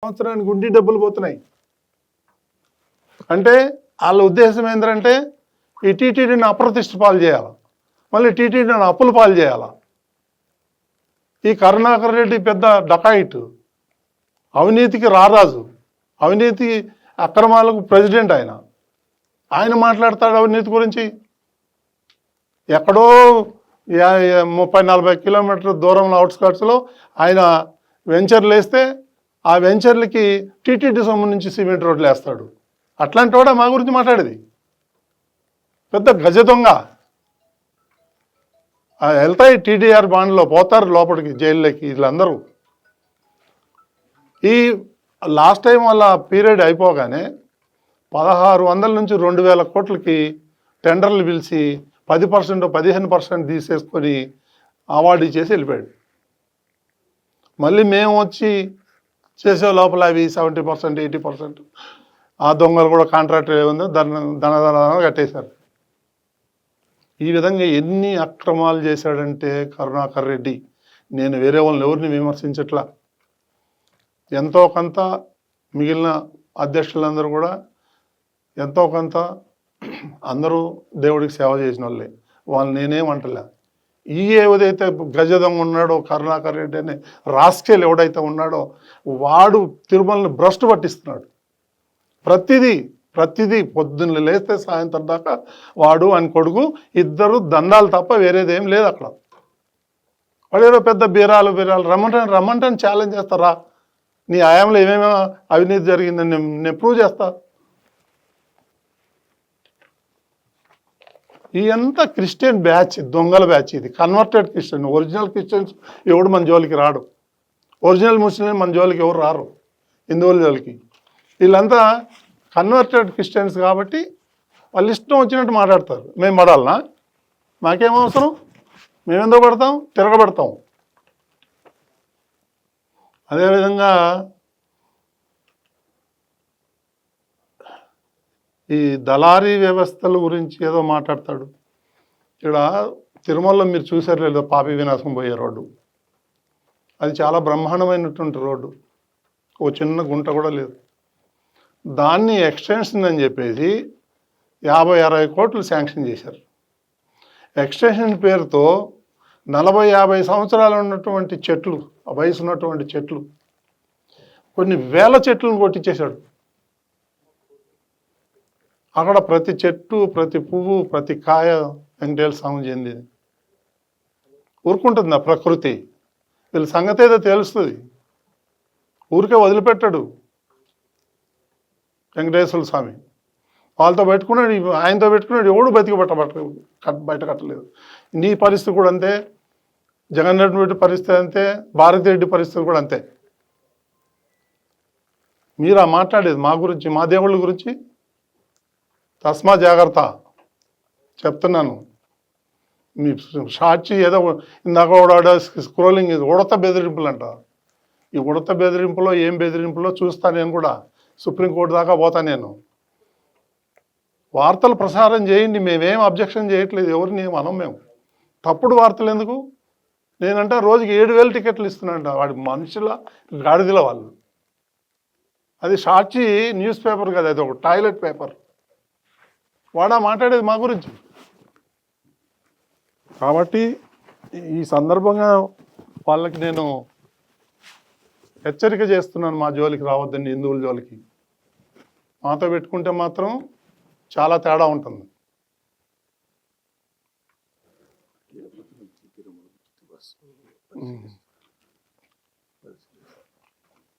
సంవత్సరానికి గుండి డబ్బులు పోతున్నాయి. అంటే వాళ్ళ ఉద్దేశం ఏంటంటే ఈ టీటీడీని అప్రతిష్ట పాలు చేయాలి, మళ్ళీ టీటీడీని అప్పుల పాలు చేయాలి. ఈ కరుణాకర్ రెడ్డి పెద్ద డకాయిట్, అవినీతికి రారాజు, అవినీతి అక్రమాలకు ప్రెసిడెంట్. ఆయన మాట్లాడతాడు అవినీతి గురించి. ఎక్కడో 30-40 కిలోమీటర్ల దూరంలో అవుట్స్కట్స్లో ఆయన వెంచర్లు వేస్తే ఆ వెంచర్లకి టీటీడీ సొమ్ము నుంచి సిమెంట్ రోడ్లు వేస్తాడు. అట్లాంటి వాడు మా గురించి మాట్లాడేది. పెద్ద గజ దొంగ. వెళ్తాయి టీడీఆర్ బాండ్లో, పోతారు లోపలికి, జైల్లోకి వీళ్ళందరూ. ఈ లాస్ట్ టైం వాళ్ళ పీరియడ్ అయిపోగానే 1600 నుంచి 2000 కోట్లకి టెండర్లు పిలిచి 10% 15% తీసేసుకొని అవార్డు ఇచ్చేసి వెళ్ళిపోయాడు. మళ్ళీ మేము వచ్చి చేసే లోపల అవి 70% 80% ఆ దొంగలు కూడా కాంట్రాక్టర్ ఏముందో దన కట్టేశారు. ఈ విధంగా ఎన్ని అక్రమాలు చేశాడంటే కరుణాకర్ రెడ్డి. నేను వేరే వాళ్ళని ఎవరిని విమర్శించట్లా. ఎంతో కొంత మిగిలిన అధ్యక్షులందరూ కూడా ఎంతో కొంత అందరూ దేవుడికి సేవ చేసిన వాళ్ళే, వాళ్ళు నేనేమంటలే. ఈ ఏదైతే గజదొంగ ఉన్నాడో కరుణాకర్ రెడ్డి అనే రాస్కెల్ ఎవడైతే ఉన్నాడో వాడు తిరుమలని భ్రష్టు పట్టిస్తున్నాడు. ప్రతిదీ పొద్దున్న లేస్తే సాయంత్రం దాకా వాడు అని కొడుకు ఇద్దరు దండాలు తప్ప వేరేదేం లేదు అక్కడ. వాడు ఏదో పెద్ద బీరాలు రమ్మంటాను ఛాలెంజ్ చేస్తారా, నీ ఆయాంలో ఏమేమో అవినీతి జరిగిందని నేను ప్రూవ్ చేస్తా. ఈ అంతా క్రిస్టియన్ బ్యాచ్, దొంగల బ్యాచ్. ఇది కన్వర్టెడ్ క్రిస్టియన్. ఒరిజినల్ క్రిస్టియన్స్ ఎవడు మన జోలికి రాడు. ఒరిజినల్ ముస్లిం మన జోలికి ఎవరు రారు, హిందువుల జోలికి. వీళ్ళంతా కన్వర్టెడ్ క్రిస్టియన్స్ కాబట్టి వాళ్ళు ఇష్టం వచ్చినట్టు మాట్లాడతారు. మేము పడాలనా? మాకేం అవసరం? మేమెందుకు పడతాం? తిరగబడతాం. అదేవిధంగా ఈ దళారీ వ్యవస్థల గురించి ఏదో మాట్లాడతాడు. ఇక్కడ తిరుమలలో మీరు చూసారు లేదో పాపి వినాశం పోయే రోడ్డు, అది చాలా బ్రహ్మాండమైనటువంటి రోడ్డు, ఓ చిన్న గుంట కూడా లేదు. దాన్ని ఎక్స్టెన్షన్ అని చెప్పేసి 50-60 కోట్లు శాంక్షన్ చేశారు. ఎక్స్టెన్షన్ పేరుతో 40-50 సంవత్సరాలు ఉన్నటువంటి చెట్లు, వయసు ఉన్నటువంటి చెట్లు, కొన్ని వేల చెట్లను కొట్టించేశాడు. అక్కడ ప్రతి చెట్టు, ప్రతి పువ్వు, ప్రతి కాయ వెంకటేశ్వర స్వామి చెందింది. ఊరుకుంటుంది ఆ ప్రకృతి. వీళ్ళ సంగతి ఏదో తెలుస్తుంది. ఊరికే వదిలిపెట్టాడు వెంకటేశ్వర స్వామి. వాళ్ళతో పెట్టుకున్నాడు, ఆయనతో పెట్టుకున్నాడు, ఎవడు బతికి బయట కట్టలేదు. నీ పరిస్థితి కూడా అంతే, జగన్ రెడ్డి పరిస్థితి అంతే, భారతిరెడ్డి పరిస్థితి కూడా అంతే. మీరా మాట్లాడేది మా గురించి, మా దేవుళ్ళ గురించి? తస్మా జాగ్రత్త చెప్తున్నాను. మీ సాక్షి ఏదో ఇందాక స్క్రోలింగ్, ఉడత బెదిరింపులు అంట. ఈ ఉడత బెదిరింపులో ఏం బెదిరింపులో చూస్తా. నేను కూడా సుప్రీంకోర్టు దాకా పోతా. నేను వార్తలు ప్రసారం చేయండి, మేమేం అబ్జెక్షన్ చేయట్లేదు, ఎవరిని మనం. మేము తప్పుడు వార్తలు ఎందుకు? నేనంటే రోజుకి 7,000 టికెట్లు ఇస్తున్నాంట వాడి మనుషుల గాడిదల వాళ్ళు. అది సాక్షి న్యూస్ పేపర్ కదా, అది ఒక టాయిలెట్ పేపర్. వాడా మాట్లాడేది మా గురించి. కాబట్టి ఈ సందర్భంగా వాళ్ళకి నేను హెచ్చరిక చేస్తున్నాను, మా జోలికి రావద్దండి, హిందువుల జోలికి. మాతో పెట్టుకుంటే మాత్రం చాలా తేడా ఉంటుంది.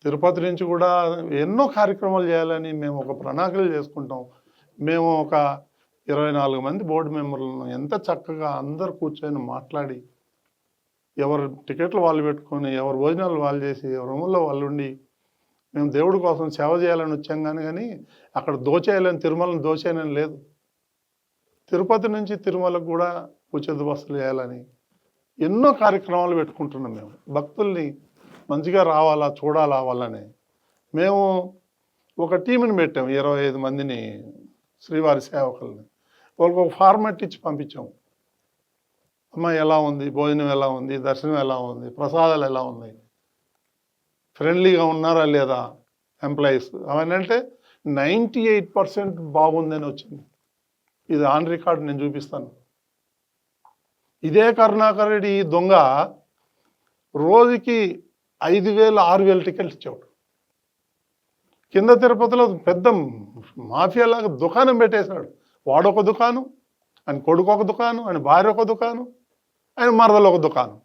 తిరుపతి నుంచి కూడా ఎన్నో కార్యక్రమాలు చేయాలని మేము ఒక ప్రణాళికలు చేసుకుంటాం. మేము ఒక 24 మంది బోర్డు మెంబర్లను ఎంత చక్కగా అందరు కూర్చొని మాట్లాడి, ఎవరు టికెట్లు వాళ్ళు పెట్టుకొని, ఎవరు భోజనాలు వాళ్ళు చేసి, ఎవరి రూముల్లో వాళ్ళు ఉండి, మేము దేవుడి కోసం సేవ చేయాలని వచ్చాం. కానీ అక్కడ దోచేయాలని, తిరుమలను దోచేయాలని లేదు. తిరుపతి నుంచి తిరుమలకు కూడా ఉచిత బస్సులు వేయాలని ఎన్నో కార్యక్రమాలు పెట్టుకుంటున్నాం. మేము భక్తుల్ని మంచిగా రావాలా, చూడాలా వాళ్ళని. మేము ఒక టీంని పెట్టాము, 25 మందిని శ్రీవారి సేవకుల్ని. వాళ్ళకి ఒక ఫార్మాట్ ఇచ్చి పంపించాము. అమ్మ ఎలా ఉంది, భోజనం ఎలా ఉంది, దర్శనం ఎలా ఉంది, ప్రసాదాలు ఎలా ఉన్నాయి, ఫ్రెండ్లీగా ఉన్నారా లేదా, ఎంప్లాయీస్. అవన్నీ అంటే 98% బాగుందని వచ్చింది. ఇది ఆన్ రికార్డ్, నేను చూపిస్తాను. ఇదే కరుణాకర్ రెడ్డి దొంగ రోజుకి 5,000 6,000 టికెట్లు ఇచ్చేవాడు. కింద తిరుపతిలో పెద్ద మాఫియాలాగా దుకాణం పెట్టేశాడు. వాడొక దుకాణం, ఆయన కొడుకు ఒక దుకాణం, ఆయన భార్య ఒక దుకాణం, ఆయన మరదలు ఒక దుకాణం.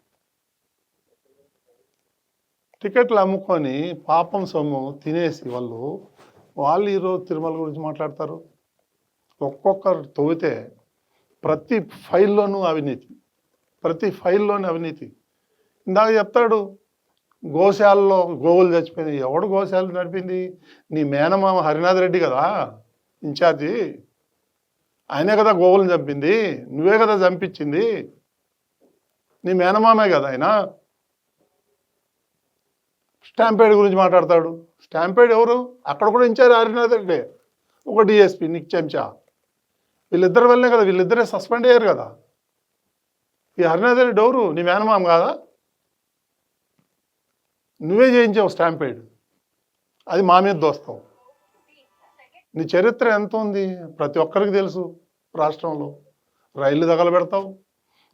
టికెట్లు అమ్ముకొని పాపం సొమ్ము తినేసి వాళ్ళు ఈరోజు తిరుమల గురించి మాట్లాడతారు. ఒక్కొక్కరు తవ్వితే ప్రతి ఫైల్లోనూ అవినీతి. ఇందాక చెప్తాడు గోశాలలో గోవులు చచ్చిపోయినాయి. ఎవడు గోశాల నడిపింది? నీ మేనమామ హరినాథ్ రెడ్డి కదా ఇన్ఛార్జి. ఆయనే కదా గోవులను చంపింది, నువ్వే కదా చంపించింది, నీ మేనమామే కదా ఆయన. స్టాంపేడ్ గురించి మాట్లాడతాడు. స్టాంపేడ్ ఎవరు? అక్కడ కూడా ఇన్ఛార్జ్ హరినాథ్ రెడ్డి, ఒక డిఎస్పీ నీకు చెంచా. వీళ్ళిద్దరి వల్లే కదా, వీళ్ళిద్దరే సస్పెండ్ అయ్యారు కదా. ఈ హరినాథ్ రెడ్డి ఎవరు? నీ మేనమామ కాదా? నువ్వే చేయించావు స్టాంపేడ్, అది మా మీద దోస్తావు. నీ చరిత్ర ఎంత ఉంది ప్రతి ఒక్కరికి తెలుసు. రాష్ట్రంలో రైళ్లు తగలబెడతావు,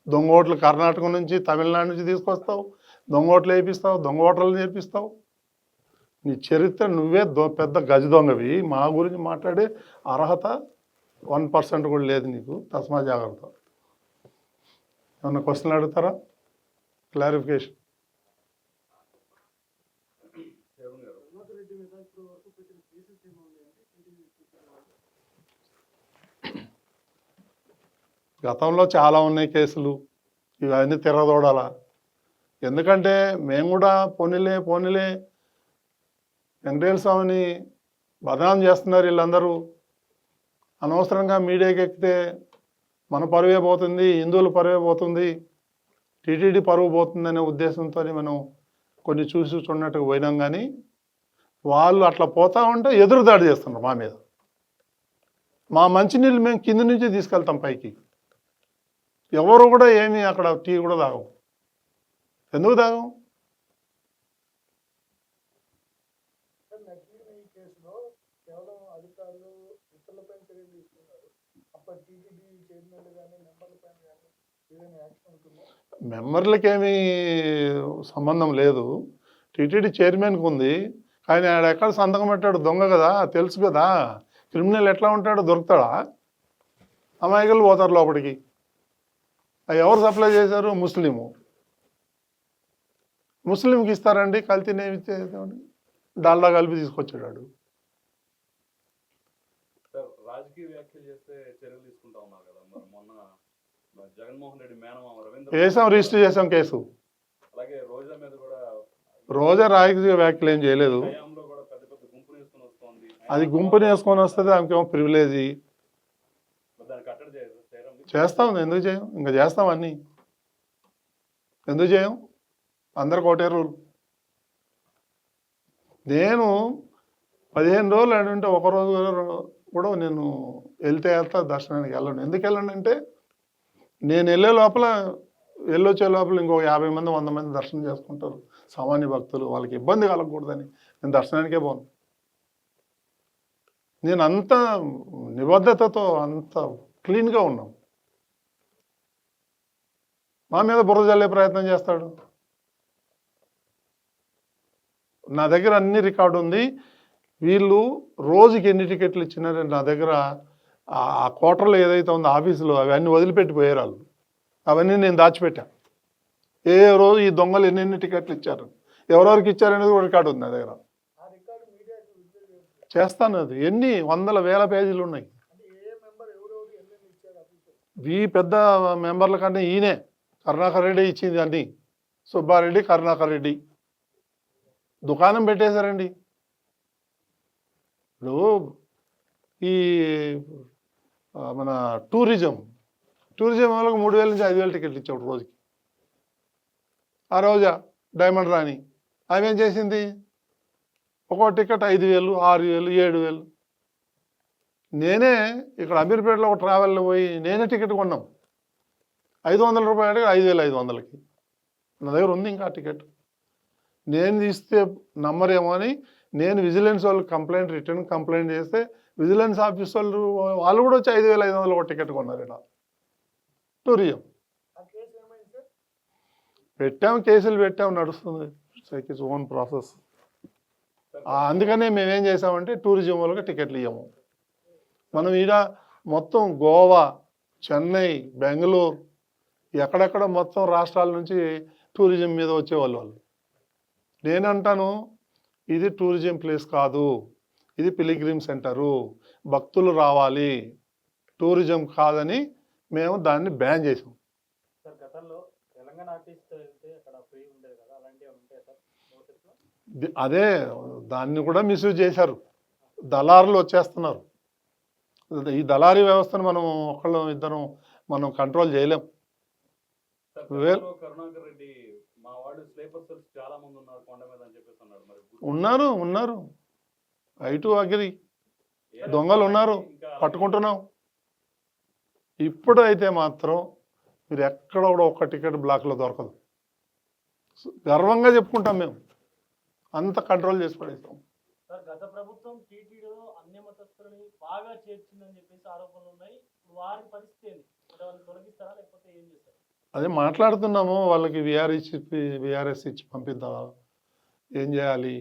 దొంగ ఓట్లు కర్ణాటక నుంచి తమిళనాడు నుంచి తీసుకొస్తావు, దొంగ ఓట్లు వేయిస్తావు, దొంగ ఓటర్లు నేర్పిస్తావు. నీ చరిత్ర నువ్వే పెద్ద గజ దొంగవి. మా గురించి మాట్లాడే అర్హత 1% కూడా లేదు నీకు. తస్మా జాగ్రత్త. ఏమన్నా క్వశ్చన్లు అడుగుతారా? క్లారిఫికేషన్. గతంలో చాలా ఉన్నాయి కేసులు, ఇవన్నీ తిరగదోడాల. ఎందుకంటే మేము కూడా పోనీలే వెంకటేశ్వర స్వామిని బదనాం చేస్తున్నారు వీళ్ళందరూ. అనవసరంగా మీడియాకి ఎక్కితే మన పరువే పోతుంది, హిందువుల పరువే పోతుంది, టీటీడీ పరువు పోతుందనే ఉద్దేశంతో మనం కొన్ని చూసి చూడనట్టుగా పోయినాం. కానీ వాళ్ళు అట్లా పోతా ఉంటే ఎదురుదాడి చేస్తున్నారు మా మీద. మా మంచినీళ్ళు మేము కింద నుంచి తీసుకెళ్తాం పైకి. ఎవరు కూడా ఏమి అక్కడ టీ కూడా తాగం. ఎందుకు తాగం? మెంబర్లకేమీ సంబంధం లేదు, టీటీడీ చైర్మన్కి ఉంది. కానీ ఆడ ఎక్కడ సంతకం పెట్టాడు? దొంగ కదా, తెలుసు కదా. క్రిమినల్ ఎట్లా ఉంటాడో దొరుకుతాడా? అమాయకులు పోతారు లోపలికి. అవి ఎవరు సప్లై చేశారు? ముస్లింకి ఇస్తారండి. కల్తీనేమి ఇచ్చేది? డాల్డా కలిపి తీసుకొచ్చాడు. రాజకీయ వ్యాఖ్యలు చేస్తే చర్యలు తీసుకుంటా ఉన్నారు కదా. మరి మొన్న జగన్మోహన్ రెడ్డి మేనమామ రవీంద్ర రిజిస్టర్ చేసాం కేసు. అలాగే రోజా మీద కూడా. రోజా రాజకీయ వ్యాఖ్యలు ఏం చేయలేదు. కూడా పెద్ద పెద్ద గుంపుని వేసుకొని వస్తుంది. అది గుంపుని వేసుకొని వస్తుంది, ఆమెకేమో ప్రివిలేజీ. దాన్ని కట్టడి చేస్తాం. ఎందుకు చేయం? ఇంకా చేస్తాం అన్నీ. ఎందుకు చేయం? అందరికి ఒకటే రూల్. నేను 15 రోజులు అంటే ఒకరోజు కూడా నేను వెళ్తే దర్శనానికి వెళ్ళను. ఎందుకు వెళ్ళండి అంటే నేను వెళ్ళొచ్చే లోపల ఇంకో 50 మంది 100 మంది దర్శనం చేసుకుంటారు, సామాన్య భక్తులు. వాళ్ళకి ఇబ్బంది కలగకూడదని నేను దర్శనానికే పోను. నేను అంత నిబద్ధతతో అంత క్లీన్గా ఉన్నాం. మా మీద బుర్ర జల్లే ప్రయత్నం చేస్తాడు. నా దగ్గర అన్ని రికార్డు ఉంది. వీళ్ళు రోజుకి ఎన్ని టికెట్లు ఇచ్చినారని నా దగ్గర ఆ క్వార్టర్లో ఏదైతే ఉందో ఆఫీసులో అవన్నీ వదిలిపెట్టిపోయారు వాళ్ళు. అవన్నీ నేను దాచిపెట్టా. ఏ రోజు ఈ దొంగలు ఎన్ని టికెట్లు ఇచ్చారు, ఎవరెవరికి ఇచ్చారనేది కూడా రికార్డు ఉంది నా దగ్గర. చేస్తాను. అది ఎన్ని వందల వేల పేజీలు ఉన్నాయి. ఈ పెద్ద మెంబర్ల కన్నా ఈయనే కరుణాకర్ రెడ్డి ఇచ్చింది అన్నీ. సుబ్బారెడ్డి, కరుణాకర్ రెడ్డి దుకాణం పెట్టేశారండి. ఇప్పుడు ఈ మన టూరిజం వాళ్ళకి 3,000 నుంచి 5,000 టికెట్లు ఇచ్చాడు రోజుకి. ఆ రోజా డైమండ్ రాణి ఆమె ఏం చేసింది? ఒక్కో టికెట్ 5,000, 6,000, 7,000. నేనే ఇక్కడ అమీర్పేటలో ఒక ట్రావెల్లో పోయి నేనే టికెట్ కొన్నాం. 500 రూపాయలు 5,500కి. నా దగ్గర ఉంది ఇంకా టికెట్. నేను ఇస్తే నమ్మరేమో అని నేను విజిలెన్స్ వాళ్ళు రిటర్న్ కంప్లైంట్ చేస్తే విజిలెన్స్ ఆఫీస్ వాళ్ళు కూడా వచ్చి 5,500 ఒక టికెట్ కొన్నారు ఇక్కడ టూరిజం. కేసులు పెట్టాం, నడుస్తుంది. Its own process. అందుకనే మేమేం చేసామంటే టూరిజం వాళ్ళకి టికెట్లు ఇవ్వము. మనం ఈడ మొత్తం గోవా, చెన్నై, బెంగళూరు ఎక్కడెక్కడ మొత్తం రాష్ట్రాల నుంచి టూరిజం మీద వచ్చేవాళ్ళు వాళ్ళు. నేనంటాను ఇది టూరిజం ప్లేస్ కాదు, ఇది పిలిగ్రిమ్ సెంటరు, భక్తులు రావాలి, టూరిజం కాదని మేము దాన్ని బ్యాన్ చేసాం. అదే దాన్ని కూడా మిస్యూజ్ చేశారు. దళారులు వచ్చేస్తున్నారు. ఈ దళారీ వ్యవస్థను మనం ఒకళ్ళు ఇద్దరం మనం కంట్రోల్ చేయలేం. కరుణాకర్ రెడ్డి మా వాడు స్లీపర్ సెల్స్ చాలా మంది ఉన్నారు కొండ మీద అని చెప్పేసి అన్నాడు. మరి ఉన్నారు ఐటు అగ్రి దొంగలు ఉన్నారు, పట్టుకుంటున్నాం. ఇప్పుడు అయితే మాత్రం మీరు ఎక్కడ కూడా ఒక్క టికెట్ బ్లాక్లో దొరకదు. గర్వంగా చెప్పుకుంటాం మేము, అంత కంట్రోల్ చేసి పడేస్తాం. గత ప్రభుత్వం టీటీడీలో అన్ని మతస్థులని బాగా చేర్చిందని చెప్పేసి ఆరోపణలు ఉన్నాయి. వారి పరిస్థితి తొలగిస్తారా లేకపోతే ఏం చేస్తారు? అదే మాట్లాడుతున్నాము. వాళ్ళకి విఆర్ఎస్ ఇచ్చి పంపిద్దాం, ఏం చేయాలి,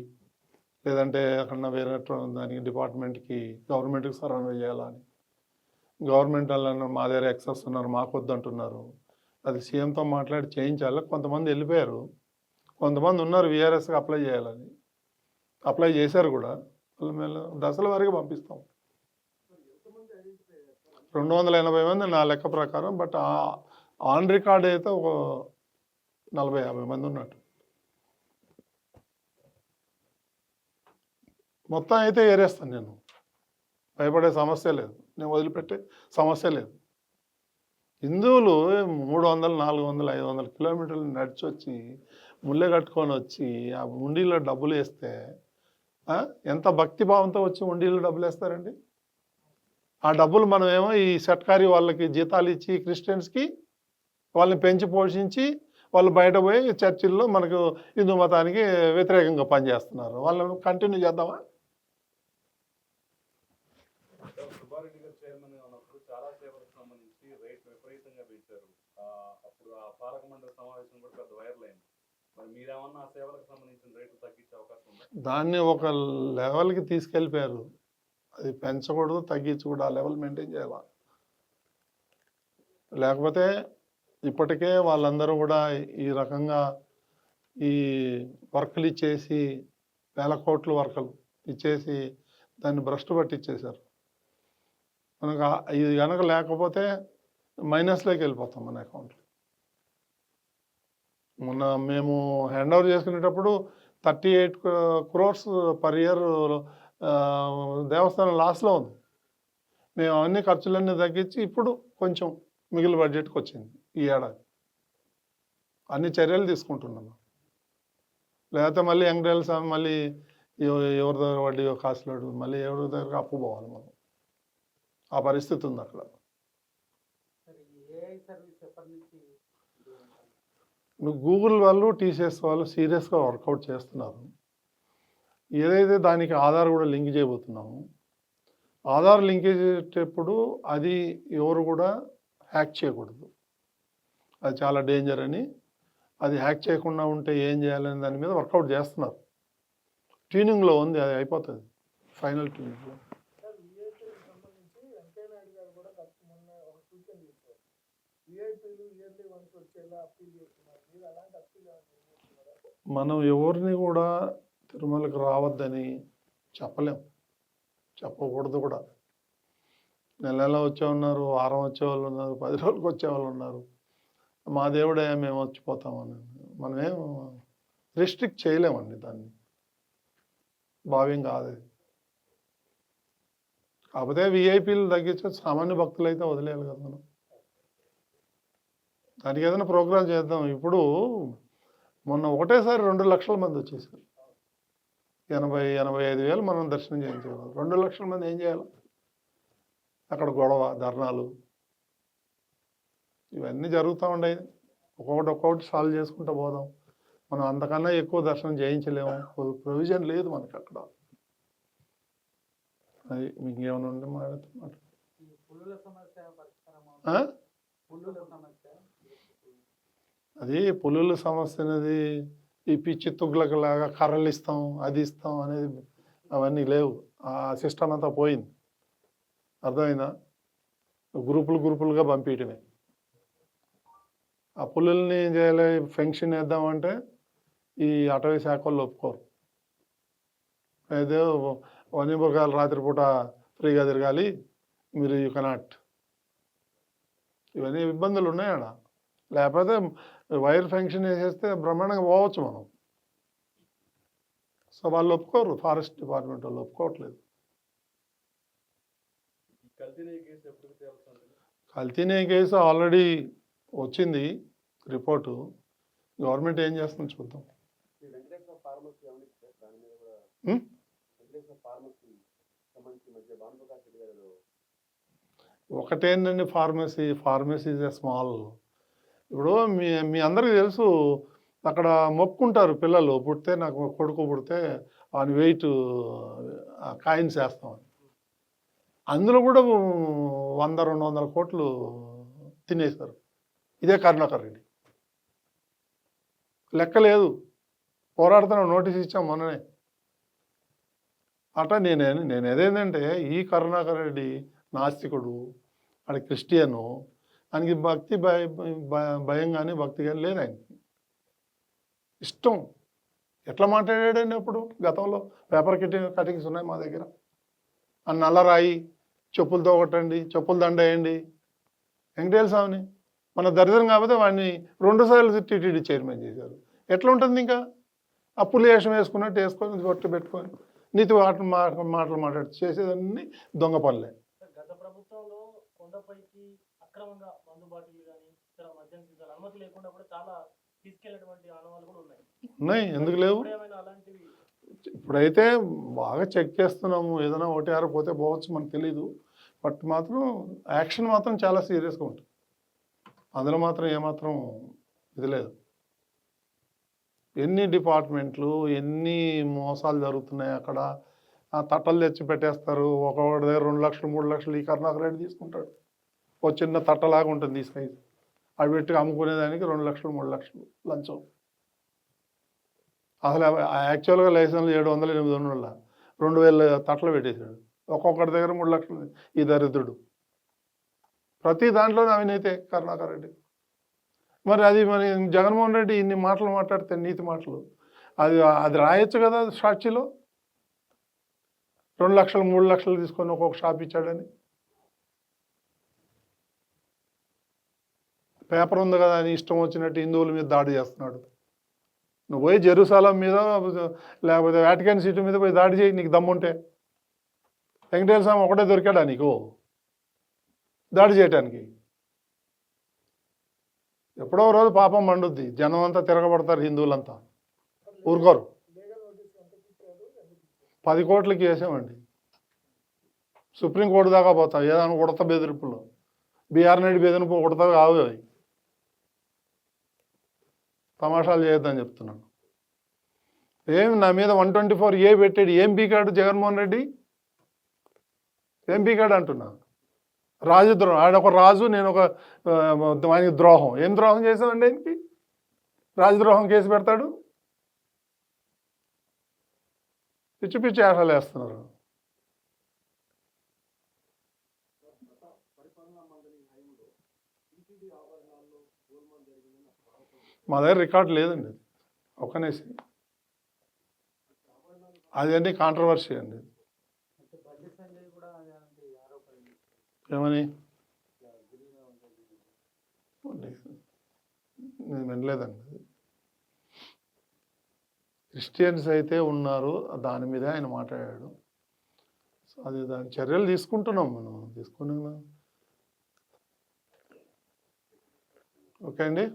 లేదంటే అక్కడ వేరే దానికి డిపార్ట్మెంట్కి గవర్నమెంట్కి సరెండర్ చేయాలని. గవర్నమెంట్ వాళ్ళు మా దగ్గర ఎక్సెస్ ఉన్నారు, మాకు వద్దంటున్నారు. అది సీఎంతో మాట్లాడి చేయించాలి. కొంతమంది వెళ్ళిపోయారు, కొంతమంది ఉన్నారు విఆర్ఎస్కి అప్లై చేయాలని. అప్లై చేశారు కూడా. వాళ్ళ మీద దశల వారీగా పంపిస్తాం. 280 మంది నా లెక్క ప్రకారం. బట్ ఆన్ రికార్డ్ అయితే ఒక 40-50 మంది ఉన్నట్టు. మొత్తం అయితే ఏరేస్తాను నేను, భయపడే సమస్య లేదు, నేను వదిలిపెట్టే సమస్య లేదు. హిందువులు 300, 400, 500 కిలోమీటర్లు నడిచి వచ్చి ముళ్ళె కట్టుకొని వచ్చి ఆ ఉండిలో డబ్బులు వేస్తే ఎంత భక్తిభావంతో వచ్చి ఉండిలో డబ్బులు వేస్తారండి. ఆ డబ్బులు మనమేమో ఈ సట్కారీ వాళ్ళకి జీతాలు ఇచ్చి క్రిస్టియన్స్కి వాళ్ళని పెంచి పోషించి వాళ్ళు బయట పోయి చర్చిల్లో మనకు హిందూ మతానికి వ్యతిరేకంగా పనిచేస్తున్నారు. వాళ్ళని కంటిన్యూ చేద్దామా? సుబ్బారెడ్డి గారు చైర్మన్ ఉన్నప్పుడు చాలా సేవలకు సంబంధించి రేట్ విపరీతంగా పెంచారు. అప్పుడు ఆ పాలక మండలి సమావేశం కూడా పెద్ద వైరల్ అయింది. మరి మీరేమన్నా ఆ సేవలకు సంబంధించిన రేట్లు తగ్గించే అవకాశం ఉందా? దాన్ని ఒక లెవెల్కి తీసుకెళ్ళిపోయారు. అది పెంచకూడదు, తగ్గించకూడదు, ఆ లెవెల్ మెయింటైన్ చేయాలి. లేకపోతే ఇప్పటికే వాళ్ళందరూ కూడా ఈ రకంగా ఈ వర్కులు ఇచ్చేసి వేల కోట్ల వర్కులు ఇచ్చేసి దాన్ని భ్రష్టు పట్టించేశారు. మనకు ఇది కనుక లేకపోతే మైనస్లోకి వెళ్ళిపోతాం మన అకౌంట్లో. మొన్న మేము హ్యాండ్ ఓవర్ చేసుకునేటప్పుడు 38 crores పర్ ఇయర్ దేవస్థానం లాస్లో ఉంది. మేము అవన్నీ ఖర్చులన్నీ తగ్గించి ఇప్పుడు కొంచెం మిగిలిన బడ్జెట్కి వచ్చింది ఈ ఏడాది. అన్ని చర్యలు తీసుకుంటున్నాము. లేకపోతే మళ్ళీ యంగ్డేల్స్ మళ్ళీ ఎవరి దగ్గర వడ్డీ కాసులాడు మళ్ళీ ఎవరి దగ్గర అప్పు పోవాలి మనం. ఆ పరిస్థితి ఉంది అక్కడ. గూగుల్ వాళ్ళు, టీసీఎస్ వాళ్ళు సీరియస్గా వర్కౌట్ చేస్తున్నారు. ఏదైతే దానికి ఆధార్ కూడా లింక్ చేయబోతున్నాము. ఆధార్ లింక్ చేసేటప్పుడు అది ఎవరు కూడా హ్యాక్ చేయకూడదు, అది చాలా డేంజర్ అని. అది హ్యాక్ చేయకుండా ఉంటే ఏం చేయాలని దాని మీద వర్కౌట్ చేస్తున్నారు. ట్యూనింగ్లో ఉంది, అది అయిపోతుంది ఫైనల్ ట్యూనింగ్లో. మనం ఎవరిని కూడా తిరుమలకి రావద్దని చెప్పలేం, చెప్పకూడదు కూడా. నెల వచ్చే ఉన్నారు, వారం వచ్చేవాళ్ళు ఉన్నారు, 10 రోజులకు వచ్చేవాళ్ళు ఉన్నారు. మా దేవుడే మేము వచ్చిపోతామని మనమేం రిస్ట్రిక్ట్ చేయలేమండి, దాన్ని భావ్యం కాదు. కాకపోతే విఐపీలు తగ్గించే సామాన్య భక్తులు అయితే వదిలేయాలి కదా మనం. దానికి ఏదైనా ప్రోగ్రామ్ చేద్దాం. ఇప్పుడు మొన్న ఒకటేసారి 2 లక్షల మంది వచ్చేసారు. 80-85 వేలు మనం దర్శనం చేయించేవాళ్ళం. 2 లక్షల మంది ఏం చేయాలి? అక్కడ గొడవ, ధర్నాలు ఇవన్నీ జరుగుతూ ఉండేది. ఒక్కొక్కటి సాల్వ్ చేసుకుంటూ పోదాం. మనం అంతకన్నా ఎక్కువ దర్శనం చేయించలేము, ప్రొవిజన్ లేదు మనకి అక్కడ. అది మీకు ఏమైనా ఉంటే మాట ఈ పుల్లుల సమస్య పరిష్కారం ఆ? పుల్లుల సమస్య అది పులుల సమస్య అనేది ఈ పిచ్చి తుగ్లకు లాగా కర్రలు ఇస్తాం అది ఇస్తాం అనేది అవన్నీ లేవు. ఆ సిస్టమ్ అంతా పోయింది. అర్థమైందా? గ్రూపులుగా పంపించడమే. ఆ పులుల్ని ఏం చేయాలి, ఫెన్షన్ వేద్దామంటే ఈ అటవీ శాఖ వాళ్ళు ఒప్పుకోరు. అయితే వన్యమృగాలు రాత్రిపూట ఫ్రీగా తిరగాలి, మీరు యూ కెనాట్. ఇవన్నీ ఇబ్బందులు ఉన్నాయడ. లేకపోతే వైర్ ఫెన్షన్ వేసేస్తే బ్రహ్మాండంగా పోవచ్చు మనం. సో వాళ్ళు ఒప్పుకోరు, ఫారెస్ట్ డిపార్ట్మెంట్ వాళ్ళు ఒప్పుకోవట్లేదు. ఈ కల్తీనే కేసు ఎప్పుడు తేలుతుంది? కల్తీనే కేసు ఆల్రెడీ వచ్చింది రిపోర్టు. గవర్నమెంట్ ఏం చేస్తుందో చూద్దాం. ఈ వెంకటేశ్వర ఫార్మసీ ఏమని ఇచ్చారు? దాని మీద కూడా ఉం? వెంకటేశ్వర ఫార్మసీ సంబంధించి మధ్య భానుప్రకాష్ రెడ్డి గారు ఒకటేంటండి ఫార్మసీ ఈజ్ ఎ స్మాల్. ఇప్పుడు మీ అందరికీ తెలుసు, అక్కడ మొక్కుకుంటారు పిల్లలు పుడితే, నాకు కొడుకు పుడితే వాని వెయిట్ కాయిన్స్ వేస్తామని. అందులో కూడా 100-200 కోట్లు తినేశారు. ఇదే కరుణాకర్ రెడ్డి. లెక్క లేదు, పోరాడుతున్నాం, నోటీస్ ఇచ్చాం మొన్ననే. అట్లా నేను ఏదేంటంటే, ఈ కరుణాకర్ రెడ్డి నాస్తికుడు, ఆడ క్రిస్టియను, ఆయనకి భక్తి భయం కానీ భక్తి కానీ లేదు. ఆయనకి ఇష్టం. ఎట్లా మాట్లాడాడండి అప్పుడు గతంలో? పేపర్ కటింగ్స్ ఉన్నాయి మా దగ్గర. ఆ నల్లరాయి చెప్పులతో కొట్టండి, చెప్పులు దండ వేయండి. వెంకటేశ్వర స్వామిని మన దరిద్రం కాకపోతే వాడిని 2 సార్లు టీటీడీ చైర్మన్ చేశారు. ఎట్లా ఉంటుంది ఇంకా? అప్పులు వేషం వేసుకున్నట్టు వేసుకొని బొట్టు పెట్టుకొని నీతి మాటలు మాట్లాడి చేసేదన్నీ దొంగ పనులే. గత ప్రభుత్వంలో కొండపైకి అక్రమంగా మందు బాటిల్ కానీ ఇతర మద్యం సీసాలు అనుమతి లేకుండా కూడా చాలా తీసుకెళ్ళినటువంటి ఆనవాళ్ళు కూడా ఉన్నాయి. ఎందుకు లేవు? ఏమైనా అలాంటివి ఇప్పుడైతే బాగా చెక్ చేస్తున్నాము. ఏదైనా ఒకటి పోతే పోవచ్చు, మనకు తెలీదు. బట్ మాత్రం యాక్షన్ మాత్రం చాలా సీరియస్గా ఉంటుంది. అందులో మాత్రం ఏమాత్రం ఇది లేదు. ఎన్ని డిపార్ట్మెంట్లు, ఎన్ని మోసాలు జరుగుతున్నాయి అక్కడ. ఆ తట్టలు తెచ్చి పెట్టేస్తారు. ఒకటి దగ్గర 2 లక్షలు 3 లక్షలు ఈ కరుణాకర్ రెడ్డి తీసుకుంటాడు. ఒక చిన్న తట్టలాగా ఉంటుంది ఈ సైజు. అవి పెట్టి అమ్ముకునేదానికి 2 లక్షలు 3 లక్షలు లంచం. అసలు యాక్చువల్గా లైసెన్స్ 700-800 2000 తట్టలు పెట్టేశాడు. ఒక్కొక్కటి దగ్గర 3 లక్షలు. ఈ దరిద్రుడు ప్రతి దాంట్లోనే అవినీతే కరుణాకర్ రెడ్డి. మరి జగన్మోహన్ రెడ్డి ఇన్ని మాటలు మాట్లాడితే, నీతి మాటలు, అది రాయొచ్చు కదా సాక్షిలో. 2 లక్షలు 3 లక్షలు తీసుకొని ఒక్కొక్క షాప్ ఇచ్చాడని. పేపర్ ఉంది కదా అని ఇష్టం వచ్చినట్టు హిందువుల మీద దాడి చేస్తున్నాడు. నువ్వు పోయి జెరూసలం మీద లేకపోతే వాటికన్ సిటీ మీద పోయి దాడి చేయి, నీకు దమ్ముంటే. వెంకటేశ్వర స్వామి ఒకటే దొరికాడా నీకు దాడి చేయటానికి? ఎప్పుడో రోజు పాపం మండుద్ది, జనం అంతా తిరగబడతారు, హిందువులంతా ఊరుకోరు. 10 కోట్లకి వేసామండి. సుప్రీంకోర్టు దాకా పోతాం. ఏదైనా ఉడత బెదిరింపులు, బీఆర్ నాయుడు బెదిరింపు ఉడత కావు అవి. తమాషాలు చేయొద్దని చెప్తున్నాను. నా మీద 124A పెట్టాడు. ఏం పీకాడు జగన్మోహన్ రెడ్డి? ఏం పీకాడు అంటున్నా? రాజద్రోహం. ఆడొక రాజు, నేను ఒక ఆయనకి ద్రోహం. ఏం ద్రోహం చేసామండి ఆయనకి? రాజద్రోహం కేసు పెడతాడు. పిచ్చి పిచ్చి ఆటలు వేస్తున్నారు. మా దగ్గర రికార్డు లేదండి. ఒక్కనేసి అదండి కాంట్రవర్సీ అండి. ఏమని నేను వినలేదండి. క్రిస్టియన్స్ అయితే ఉన్నారు, దాని మీద ఆయన మాట్లాడాడు. సో అది దాని చర్యలు తీసుకుంటున్నాం మనం. తీసుకున్నాం. ఓకే అండి.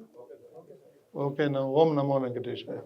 ఓకేనా. ఓం నమో వెంకటేశ్వర.